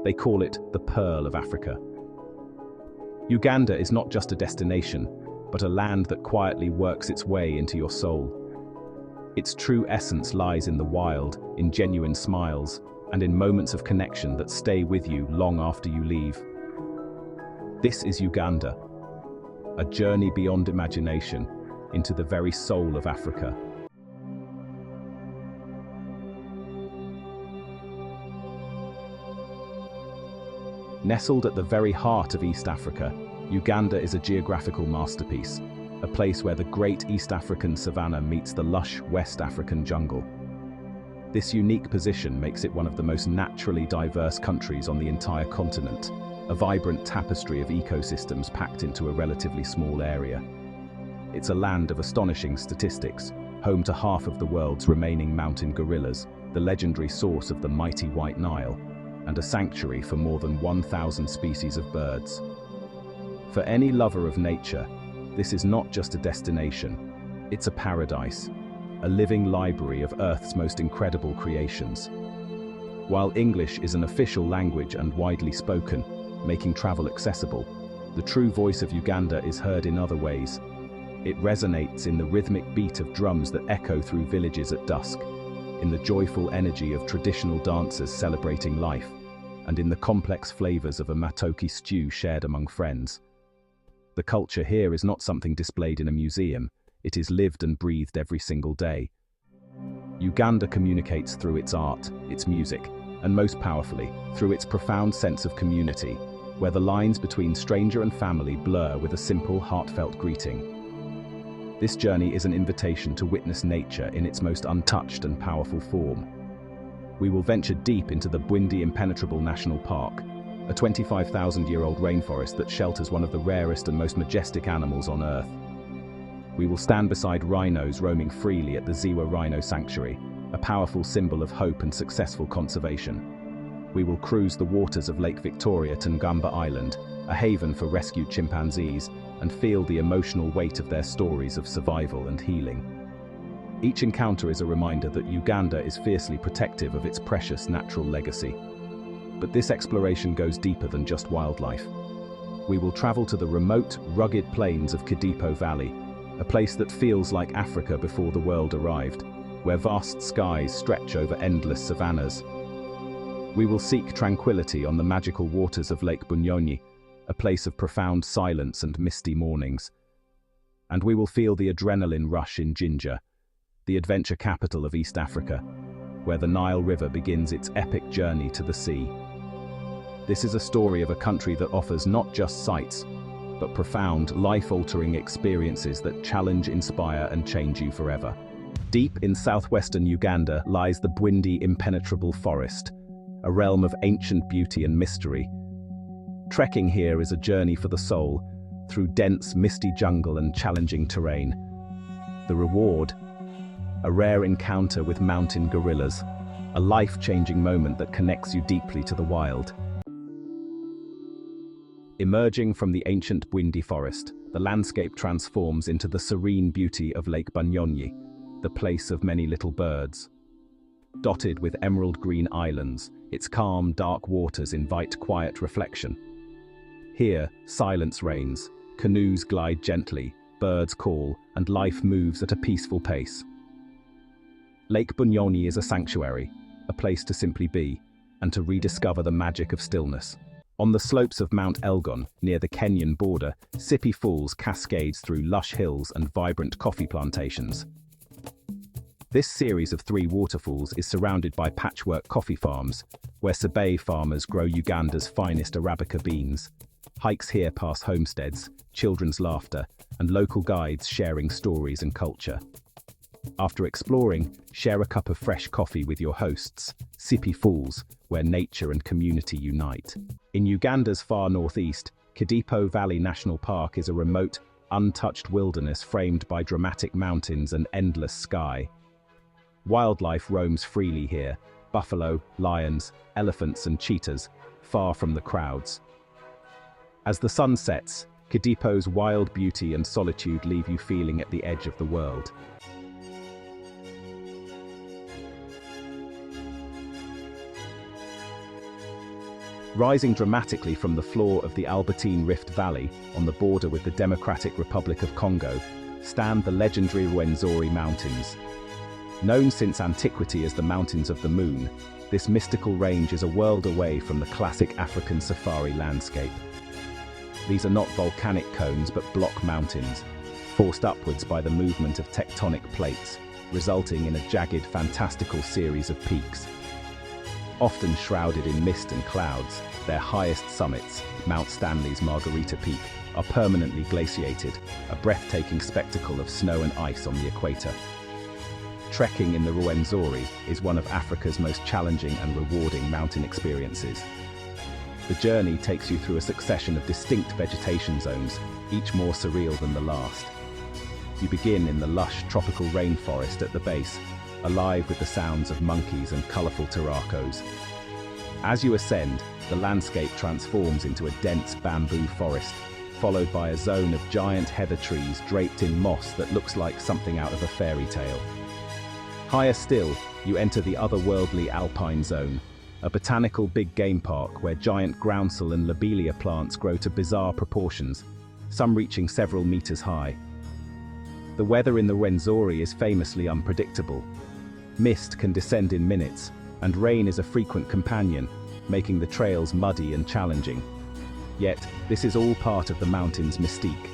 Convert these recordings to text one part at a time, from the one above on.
They call it the Pearl of Africa. Uganda is not just a destination, but a land that quietly works its way into your soul. Its true essence lies in the wild, in genuine smiles, and in moments of connection that stay with you long after you leave. This is Uganda, a journey beyond imagination into the very soul of Africa. Nestled at the very heart of East Africa, Uganda is a geographical masterpiece, a place where the great East African savanna meets the lush West African jungle. This unique position makes it one of the most naturally diverse countries on the entire continent, a vibrant tapestry of ecosystems packed into a relatively small area. It's a land of astonishing statistics, home to half of the world's remaining mountain gorillas, the legendary source of the mighty White Nile, and a sanctuary for more than 1,000 species of birds. For any lover of nature, this is not just a destination, it's a paradise, a living library of Earth's most incredible creations. While English is an official language and widely spoken, making travel accessible, the true voice of Uganda is heard in other ways. It resonates in the rhythmic beat of drums that echo through villages at dusk, in the joyful energy of traditional dancers celebrating life, and in the complex flavors of a matoke stew shared among friends. The culture here is not something displayed in a museum, it is lived and breathed every single day. Uganda communicates through its art, its music, and most powerfully, through its profound sense of community, where the lines between stranger and family blur with a simple, heartfelt greeting. This journey is an invitation to witness nature in its most untouched and powerful form. We will venture deep into the Bwindi Impenetrable National Park, a 25,000-year-old rainforest that shelters one of the rarest and most majestic animals on Earth. We will stand beside rhinos roaming freely at the Ziwa Rhino Sanctuary, a powerful symbol of hope and successful conservation. We will cruise the waters of Lake Victoria Tungamba Island, a haven for rescued chimpanzees, and feel the emotional weight of their stories of survival and healing. Each encounter is a reminder that Uganda is fiercely protective of its precious natural legacy. But this exploration goes deeper than just wildlife. We will travel to the remote, rugged plains of Kidipo Valley, a place that feels like Africa before the world arrived, where vast skies stretch over endless savannas. We will seek tranquility on the magical waters of Lake Bunyonyi, a place of profound silence and misty mornings. And we will feel the adrenaline rush in Jinja, the adventure capital of East Africa, where the Nile River begins its epic journey to the sea. This is a story of a country that offers not just sights, but profound, life-altering experiences that challenge, inspire, and change you forever. Deep in southwestern Uganda lies the Bwindi Impenetrable Forest, a realm of ancient beauty and mystery. Trekking here is a journey for the soul, through dense, misty jungle and challenging terrain. The reward? A rare encounter with mountain gorillas, a life-changing moment that connects you deeply to the wild. Emerging from the ancient Bwindi forest, the landscape transforms into the serene beauty of Lake Bunyonyi, the place of many little birds. Dotted with emerald green islands, its calm, dark waters invite quiet reflection. Here, silence reigns, canoes glide gently, birds call, and life moves at a peaceful pace. Lake Bunyonyi is a sanctuary, a place to simply be, and to rediscover the magic of stillness. On the slopes of Mount Elgon, near the Kenyan border, Sipi Falls cascades through lush hills and vibrant coffee plantations. This series of 3 waterfalls is surrounded by patchwork coffee farms, where Sabay farmers grow Uganda's finest Arabica beans. Hikes here pass homesteads, children's laughter, and local guides sharing stories and culture. After exploring, share a cup of fresh coffee with your hosts, Sipi Falls, where nature and community unite. In Uganda's far northeast, Kidipo Valley National Park is a remote, untouched wilderness framed by dramatic mountains and endless sky. Wildlife roams freely here: buffalo, lions, elephants, and cheetahs, far from the crowds. As the sun sets, Kidipo's wild beauty and solitude leave you feeling at the edge of the world. Rising dramatically from the floor of the Albertine Rift Valley, on the border with the Democratic Republic of Congo, stand the legendary Ruenzori Mountains. Known since antiquity as the Mountains of the Moon, this mystical range is a world away from the classic African safari landscape. These are not volcanic cones but block mountains, forced upwards by the movement of tectonic plates, resulting in a jagged, fantastical series of peaks. Often shrouded in mist and clouds, their highest summits, Mount Stanley's Margarita Peak, are permanently glaciated, a breathtaking spectacle of snow and ice on the equator. Trekking in the Ruenzori is one of Africa's most challenging and rewarding mountain experiences. The journey takes you through a succession of distinct vegetation zones, each more surreal than the last. You begin in the lush tropical rainforest at the base, alive with the sounds of monkeys and colorful turacos. As you ascend, the landscape transforms into a dense bamboo forest, followed by a zone of giant heather trees draped in moss that looks like something out of a fairy tale. Higher still, you enter the otherworldly alpine zone, a botanical big game park where giant groundsel and lobelia plants grow to bizarre proportions, some reaching several meters high. The weather in the Ruenzori is famously unpredictable. Mist can descend in minutes, and rain is a frequent companion, making the trails muddy and challenging. Yet, this is all part of the mountain's mystique.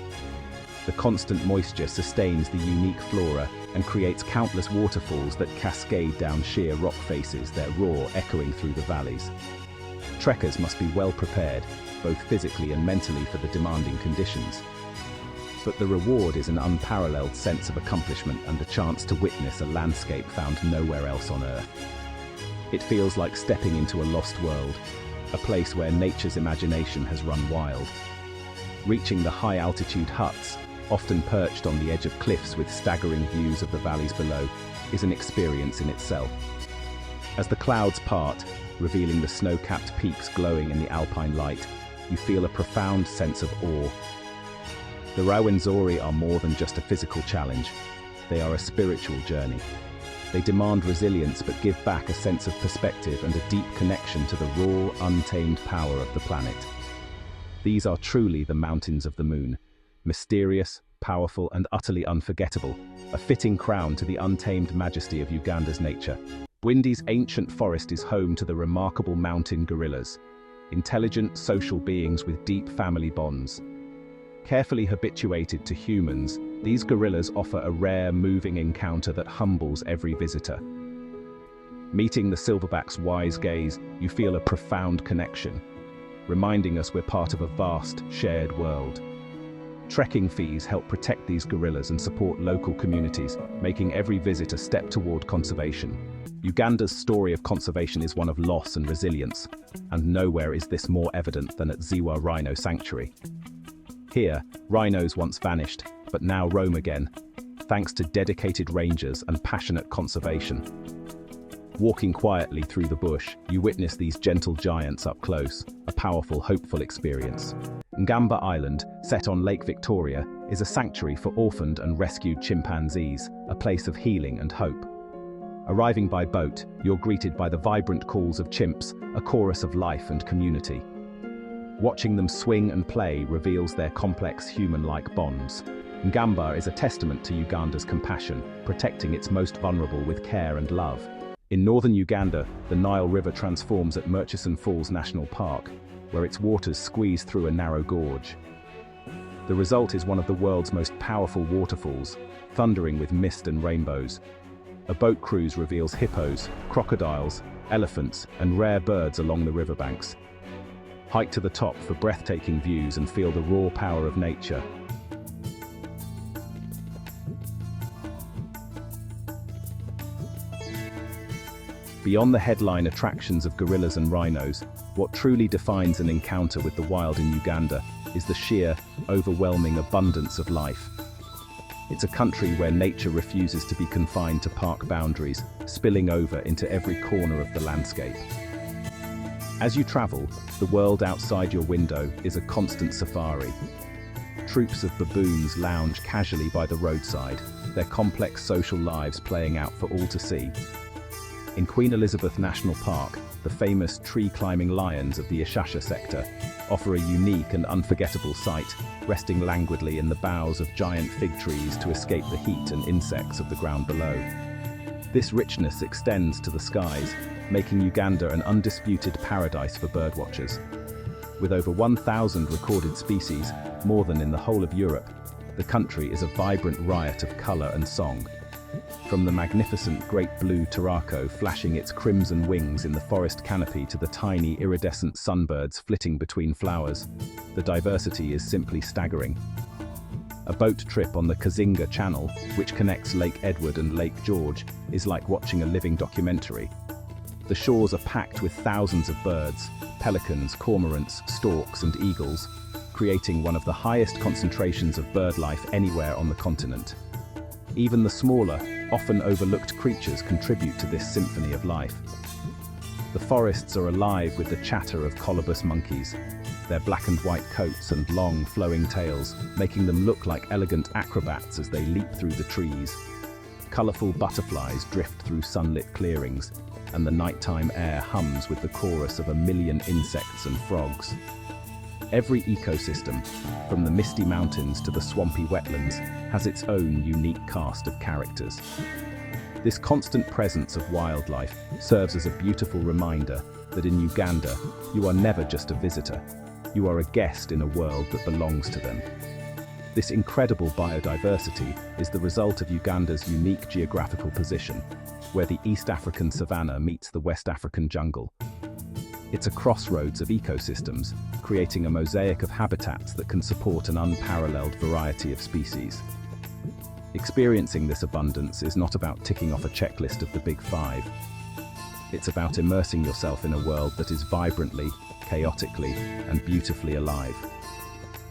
The constant moisture sustains the unique flora and creates countless waterfalls that cascade down sheer rock faces, their roar echoing through the valleys. Trekkers must be well prepared, both physically and mentally, for the demanding conditions. But the reward is an unparalleled sense of accomplishment and the chance to witness a landscape found nowhere else on Earth. It feels like stepping into a lost world, a place where nature's imagination has run wild. Reaching the high-altitude huts, often perched on the edge of cliffs with staggering views of the valleys below, is an experience in itself. As the clouds part, revealing the snow-capped peaks glowing in the alpine light, you feel a profound sense of awe. The Ruenzori are more than just a physical challenge. They are a spiritual journey. They demand resilience but give back a sense of perspective and a deep connection to the raw, untamed power of the planet. These are truly the Mountains of the Moon, mysterious, powerful, and utterly unforgettable, a fitting crown to the untamed majesty of Uganda's nature. Bwindi's ancient forest is home to the remarkable mountain gorillas, intelligent social beings with deep family bonds. Carefully habituated to humans, these gorillas offer a rare, moving encounter that humbles every visitor. Meeting the silverback's wise gaze, you feel a profound connection, reminding us we're part of a vast, shared world. Trekking fees help protect these gorillas and support local communities, making every visit a step toward conservation. Uganda's story of conservation is one of loss and resilience, and nowhere is this more evident than at Ziwa Rhino Sanctuary. Here, rhinos once vanished, but now roam again, thanks to dedicated rangers and passionate conservation. Walking quietly through the bush, you witness these gentle giants up close, a powerful, hopeful experience. Ngamba Island, set on Lake Victoria, is a sanctuary for orphaned and rescued chimpanzees, a place of healing and hope. Arriving by boat, you're greeted by the vibrant calls of chimps, a chorus of life and community. Watching them swing and play reveals their complex human-like bonds. Ngamba is a testament to Uganda's compassion, protecting its most vulnerable with care and love. In northern Uganda, the Nile River transforms at Murchison Falls National Park, where its waters squeeze through a narrow gorge. The result is one of the world's most powerful waterfalls, thundering with mist and rainbows. A boat cruise reveals hippos, crocodiles, elephants, and rare birds along the riverbanks. Hike to the top for breathtaking views and feel the raw power of nature. Beyond the headline attractions of gorillas and rhinos, what truly defines an encounter with the wild in Uganda is the sheer, overwhelming abundance of life. It's a country where nature refuses to be confined to park boundaries, spilling over into every corner of the landscape. As you travel, the world outside your window is a constant safari. Troops of baboons lounge casually by the roadside, their complex social lives playing out for all to see. In Queen Elizabeth National Park, the famous tree-climbing lions of the Ishasha sector, offer a unique and unforgettable sight, resting languidly in the boughs of giant fig trees to escape the heat and insects of the ground below. This richness extends to the skies, making Uganda an undisputed paradise for birdwatchers. With over 1,000 recorded species, more than in the whole of Europe, the country is a vibrant riot of color and song. From the magnificent great blue turako flashing its crimson wings in the forest canopy to the tiny iridescent sunbirds flitting between flowers, the diversity is simply staggering. A boat trip on the Kazinga Channel, which connects Lake Edward and Lake George, is like watching a living documentary. The shores are packed with thousands of birds, pelicans, cormorants, storks, and eagles, creating one of the highest concentrations of bird life anywhere on the continent. Even the smaller, often overlooked creatures contribute to this symphony of life. The forests are alive with the chatter of colobus monkeys, their black and white coats and long, flowing tails, making them look like elegant acrobats as they leap through the trees. Colorful butterflies drift through sunlit clearings, and the nighttime air hums with the chorus of a million insects and frogs. Every ecosystem, from the misty mountains to the swampy wetlands, has its own unique cast of characters. This constant presence of wildlife serves as a beautiful reminder that in Uganda, you are never just a visitor. You are a guest in a world that belongs to them. This incredible biodiversity is the result of Uganda's unique geographical position, where the East African savanna meets the West African jungle. It's a crossroads of ecosystems, creating a mosaic of habitats that can support an unparalleled variety of species. Experiencing this abundance is not about ticking off a checklist of the Big Five. It's about immersing yourself in a world that is vibrantly, chaotically, and beautifully alive.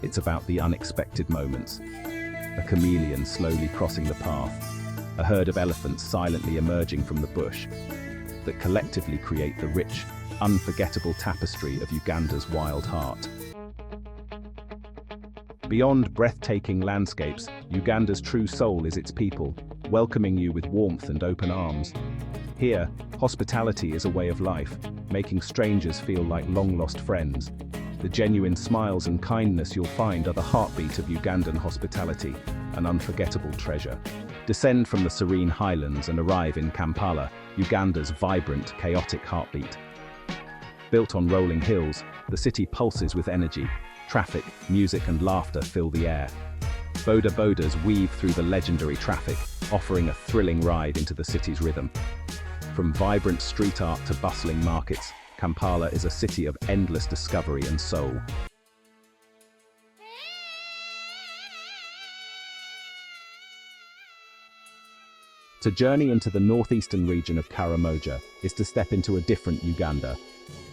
It's about the unexpected moments. A chameleon slowly crossing the path, a herd of elephants silently emerging from the bush, that collectively create the rich, unforgettable tapestry of Uganda's wild heart. Beyond breathtaking landscapes, Uganda's true soul is its people, welcoming you with warmth and open arms. Here, hospitality is a way of life, making strangers feel like long-lost friends. The genuine smiles and kindness you'll find are the heartbeat of Ugandan hospitality, an unforgettable treasure. Descend from the serene highlands and arrive in Kampala, Uganda's vibrant, chaotic heartbeat. Built on rolling hills, the city pulses with energy. Traffic, music, and laughter fill the air. Boda bodas weave through the legendary traffic, offering a thrilling ride into the city's rhythm. From vibrant street art to bustling markets, Kampala is a city of endless discovery and soul. To journey into the northeastern region of Karamojong is to step into a different Uganda,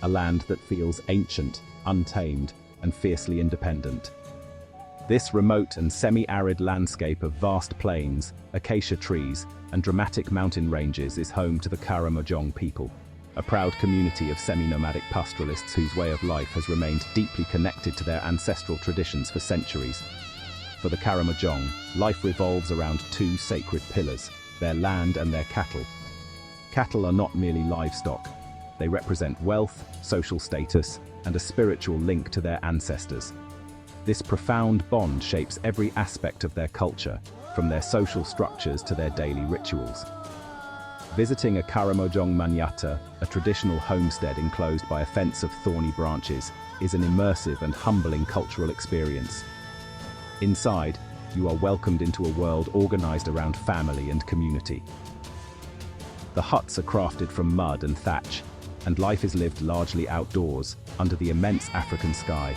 a land that feels ancient, untamed, and fiercely independent. This remote and semi-arid landscape of vast plains, acacia trees, and dramatic mountain ranges is home to the Karamojong people, a proud community of semi-nomadic pastoralists whose way of life has remained deeply connected to their ancestral traditions for centuries. For the Karamojong, life revolves around two sacred pillars: their land and their cattle. Cattle are not merely livestock. They represent wealth, social status, and a spiritual link to their ancestors. This profound bond shapes every aspect of their culture, from their social structures to their daily rituals. Visiting a Karamojong Manyata, a traditional homestead enclosed by a fence of thorny branches, is an immersive and humbling cultural experience. Inside, you are welcomed into a world organized around family and community. The huts are crafted from mud and thatch, and life is lived largely outdoors, under the immense African sky.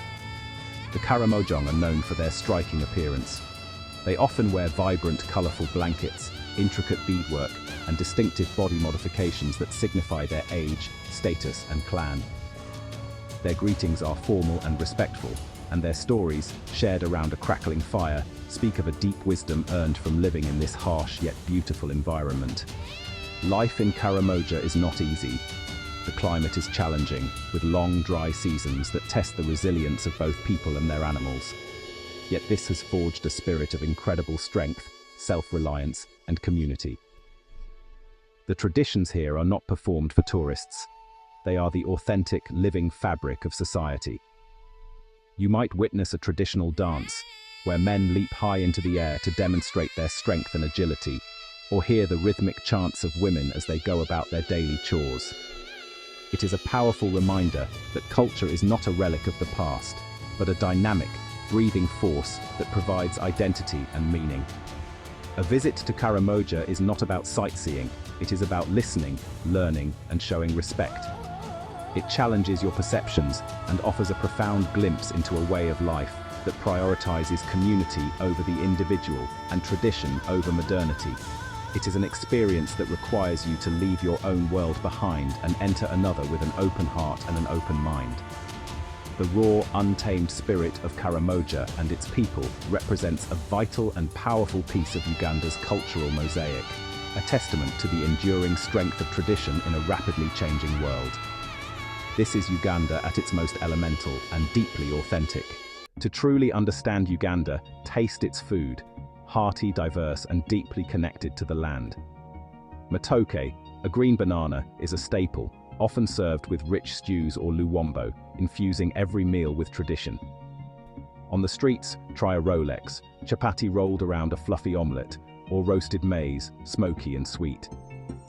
The Karamojong are known for their striking appearance. They often wear vibrant, colorful blankets, intricate beadwork, and distinctive body modifications that signify their age, status, and clan. Their greetings are formal and respectful, and their stories, shared around a crackling fire, speak of a deep wisdom earned from living in this harsh yet beautiful environment. Life in Karamojong is not easy. The climate is challenging, with long, dry seasons that test the resilience of both people and their animals. Yet this has forged a spirit of incredible strength, self-reliance, and community. The traditions here are not performed for tourists. they are the authentic, living fabric of society. You might witness a traditional dance, where men leap high into the air to demonstrate their strength and agility, or hear the rhythmic chants of women as they go about their daily chores. It is a powerful reminder that culture is not a relic of the past, but a dynamic, breathing force that provides identity and meaning. A visit to Karamojong is not about sightseeing, it is about listening, learning, and showing respect. It challenges your perceptions and offers a profound glimpse into a way of life that prioritizes community over the individual and tradition over modernity. It is an experience that requires you to leave your own world behind and enter another with an open heart and an open mind. The raw, untamed spirit of Karamojong and its people represents a vital and powerful piece of Uganda's cultural mosaic, a testament to the enduring strength of tradition in a rapidly changing world. This is Uganda at its most elemental and deeply authentic. To truly understand Uganda, taste its food, hearty, diverse, and deeply connected to the land. Matoke, a green banana, is a staple, often served with rich stews or luwombo, infusing every meal with tradition. On the streets, try a Rolex, chapati rolled around a fluffy omelette, or roasted maize, smoky and sweet.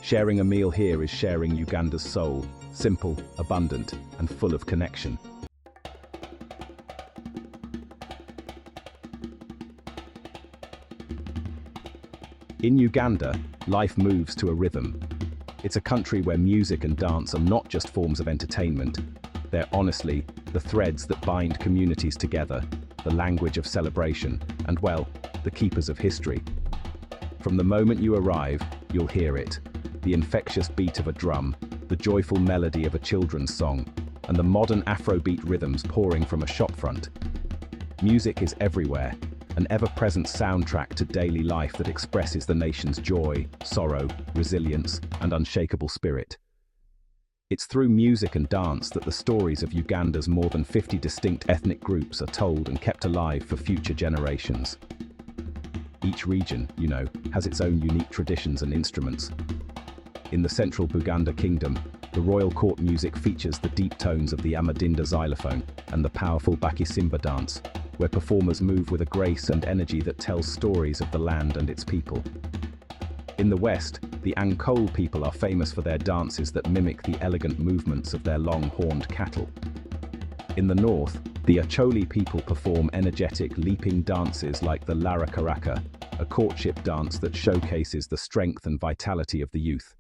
Sharing a meal here is sharing Uganda's soul, simple, abundant, and full of connection. In Uganda, life moves to a rhythm. It's a country where music and dance are not just forms of entertainment. They're honestly the threads that bind communities together, the language of celebration, and, well, the keepers of history. From the moment you arrive, you'll hear it. The infectious beat of a drum, the joyful melody of a children's song, and the modern Afrobeat rhythms pouring from a shopfront. Music is everywhere, an ever-present soundtrack to daily life that expresses the nation's joy, sorrow, resilience, and unshakable spirit. It's through music and dance that the stories of Uganda's more than 50 distinct ethnic groups are told and kept alive for future generations. Each region, has its own unique traditions and instruments. In the central Buganda kingdom, the royal court music features the deep tones of the Amadinda xylophone and the powerful Bakisimba dance, where performers move with a grace and energy that tells stories of the land and its people. In the West, the Ankole people are famous for their dances that mimic the elegant movements of their long-horned cattle. In the North, the Acholi people perform energetic, leaping dances like the Larakaraka, a courtship dance that showcases the strength and vitality of the youth.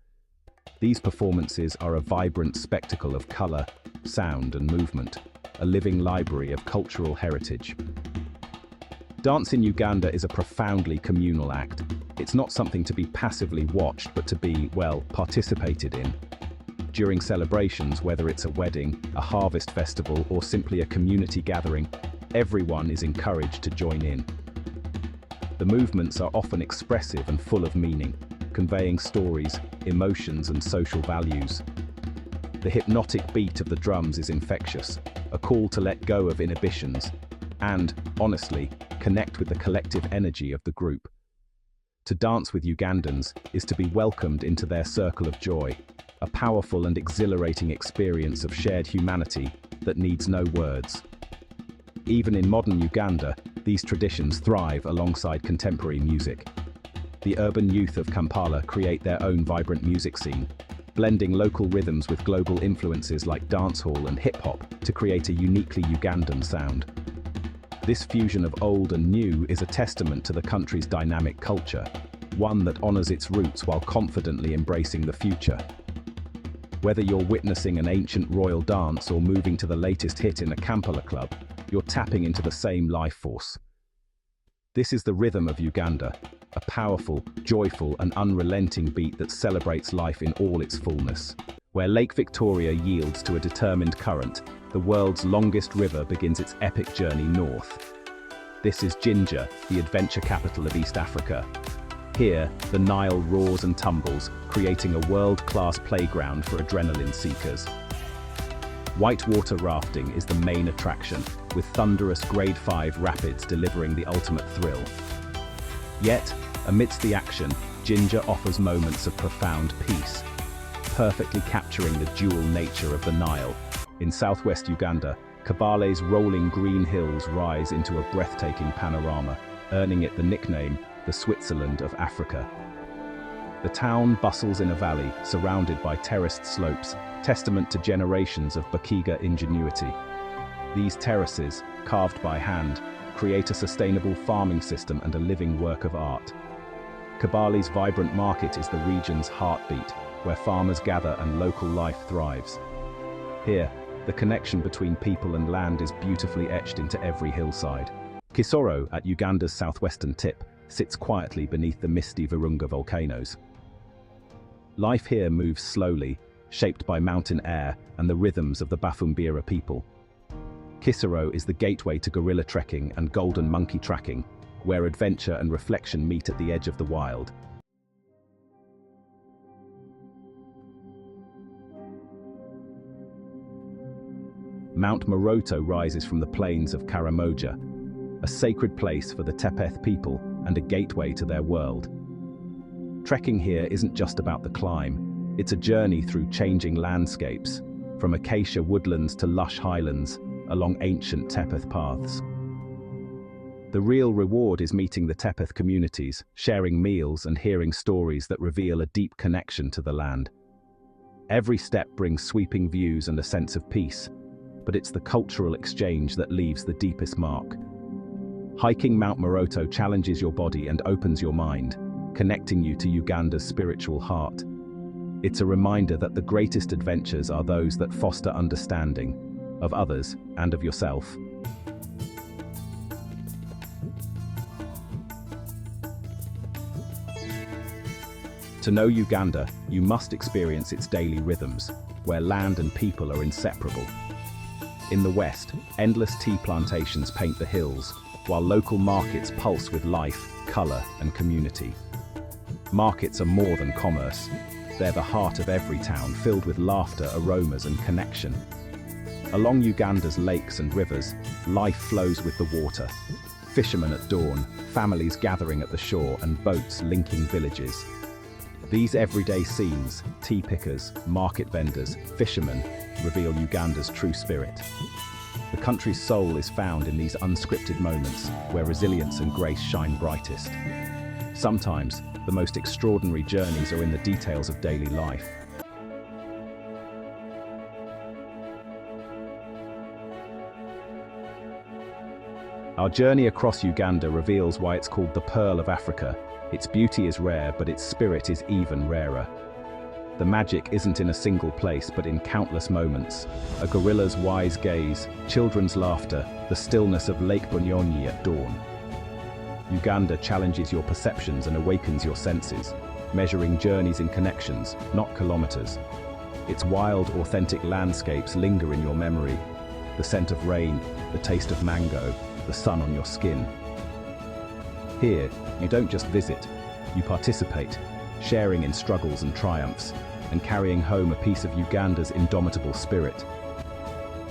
These performances are a vibrant spectacle of color, sound, and movement, a living library of cultural heritage. Dance in Uganda is a profoundly communal act. It's not something to be passively watched, but to be, participated in. During celebrations, whether it's a wedding, a harvest festival, or simply a community gathering, everyone is encouraged to join in. The movements are often expressive and full of meaning, conveying stories, emotions, and social values. The hypnotic beat of the drums is infectious, a call to let go of inhibitions and, honestly, connect with the collective energy of the group. To dance with Ugandans is to be welcomed into their circle of joy, a powerful and exhilarating experience of shared humanity that needs no words. Even in modern Uganda, these traditions thrive alongside contemporary music. The urban youth of Kampala create their own vibrant music scene, blending local rhythms with global influences like dancehall and hip-hop to create a uniquely Ugandan sound. This fusion of old and new is a testament to the country's dynamic culture, one that honors its roots while confidently embracing the future. Whether you're witnessing an ancient royal dance or moving to the latest hit in a Kampala club, you're tapping into the same life force. This is the rhythm of Uganda, a powerful, joyful, and unrelenting beat that celebrates life in all its fullness. Where Lake Victoria yields to a determined current, the world's longest river begins its epic journey north. This is Jinja, the adventure capital of East Africa. Here, the Nile roars and tumbles, creating a world-class playground for adrenaline seekers. Whitewater rafting is the main attraction, with thunderous Grade 5 rapids delivering the ultimate thrill. Yet, amidst the action, Jinja offers moments of profound peace. perfectly capturing the dual nature of the Nile. In southwest Uganda, Kabale's rolling green hills rise into a breathtaking panorama, earning it the nickname, the Switzerland of Africa. The town bustles in a valley, surrounded by terraced slopes, testament to generations of Bakiga ingenuity. These terraces, carved by hand, create a sustainable farming system and a living work of art. Kabale's vibrant market is the region's heartbeat, where farmers gather and local life thrives. Here, the connection between people and land is beautifully etched into every hillside. Kisoro, at Uganda's southwestern tip, sits quietly beneath the misty Virunga volcanoes. Life here moves slowly, shaped by mountain air and the rhythms of the Bafumbira people. Kisoro is the gateway to gorilla trekking and golden monkey tracking, where adventure and reflection meet at the edge of the wild. Mount Moroto rises from the plains of Karamojong, a sacred place for the Tepeth people and a gateway to their world. Trekking here isn't just about the climb, it's a journey through changing landscapes, from acacia woodlands to lush highlands, along ancient Tepeth paths. The real reward is meeting the Tepeth communities, sharing meals and hearing stories that reveal a deep connection to the land. Every step brings sweeping views and a sense of peace, but it's the cultural exchange that leaves the deepest mark. Hiking Mount Moroto challenges your body and opens your mind, connecting you to Uganda's spiritual heart. It's a reminder that the greatest adventures are those that foster understanding of others and of yourself. To know Uganda, you must experience its daily rhythms, where land and people are inseparable. In the west, endless tea plantations paint the hills, while local markets pulse with life, color, and community. Markets are more than commerce. They're the heart of every town, filled with laughter, aromas, and connection. Along Uganda's lakes and rivers, life flows with the water. Fishermen at dawn, families gathering at the shore, and boats linking villages. These everyday scenes, tea pickers, market vendors, fishermen, reveal Uganda's true spirit. The country's soul is found in these unscripted moments, where resilience and grace shine brightest. Sometimes, the most extraordinary journeys are in the details of daily life. Our journey across Uganda reveals why it's called the Pearl of Africa. Its beauty is rare, but its spirit is even rarer. The magic isn't in a single place, but in countless moments. A gorilla's wise gaze, children's laughter, the stillness of Lake Bunyonyi at dawn. Uganda challenges your perceptions and awakens your senses, measuring journeys in connections, not kilometers. Its wild, authentic landscapes linger in your memory. The scent of rain, the taste of mango, the sun on your skin. Here, you don't just visit, you participate, sharing in struggles and triumphs, and carrying home a piece of Uganda's indomitable spirit.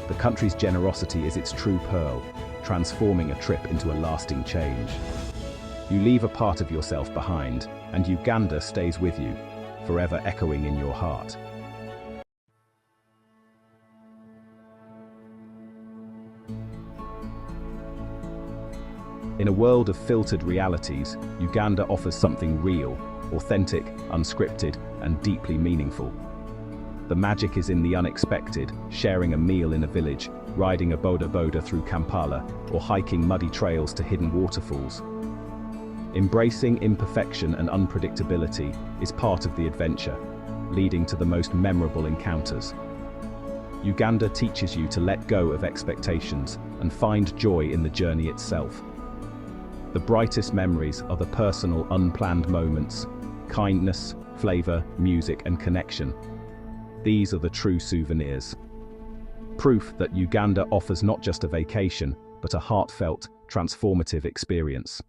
The country's generosity is its true pearl, transforming a trip into a lasting change. You leave a part of yourself behind, and Uganda stays with you, forever echoing in your heart. In a world of filtered realities, Uganda offers something real, authentic, unscripted, and deeply meaningful. The magic is in the unexpected, sharing a meal in a village, riding a boda boda through Kampala, or hiking muddy trails to hidden waterfalls. Embracing imperfection and unpredictability is part of the adventure, leading to the most memorable encounters. Uganda teaches you to let go of expectations and find joy in the journey itself. The brightest memories are the personal, unplanned moments, kindness, flavor, music, and connection. These are the true souvenirs. Proof that Uganda offers not just a vacation, but a heartfelt, transformative experience.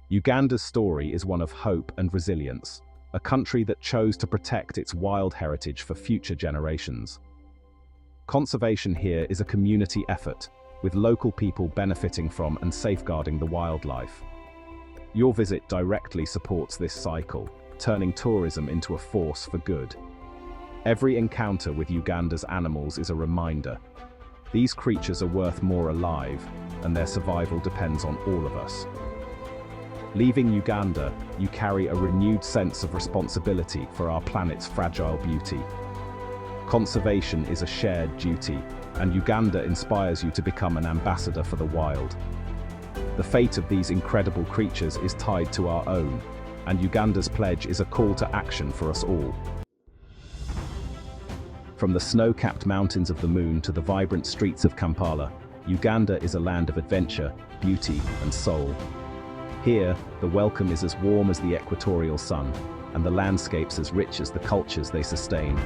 Uganda's story is one of hope and resilience, a country that chose to protect its wild heritage for future generations. Conservation here is a community effort, with local people benefiting from and safeguarding the wildlife. Your visit directly supports this cycle, turning tourism into a force for good. Every encounter with Uganda's animals is a reminder. These creatures are worth more alive, and their survival depends on all of us. Leaving Uganda, you carry a renewed sense of responsibility for our planet's fragile beauty. Conservation is a shared duty, and Uganda inspires you to become an ambassador for the wild. The fate of these incredible creatures is tied to our own, and Uganda's pledge is a call to action for us all. From the snow-capped mountains of the moon to the vibrant streets of Kampala, Uganda is a land of adventure, beauty, and soul. Here, the welcome is as warm as the equatorial sun, and the landscapes as rich as the cultures they sustain.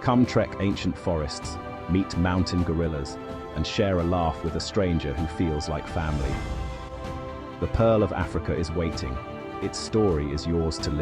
Come trek ancient forests, meet mountain gorillas, and share a laugh with a stranger who feels like family. The Pearl of Africa is waiting. Its story is yours to live.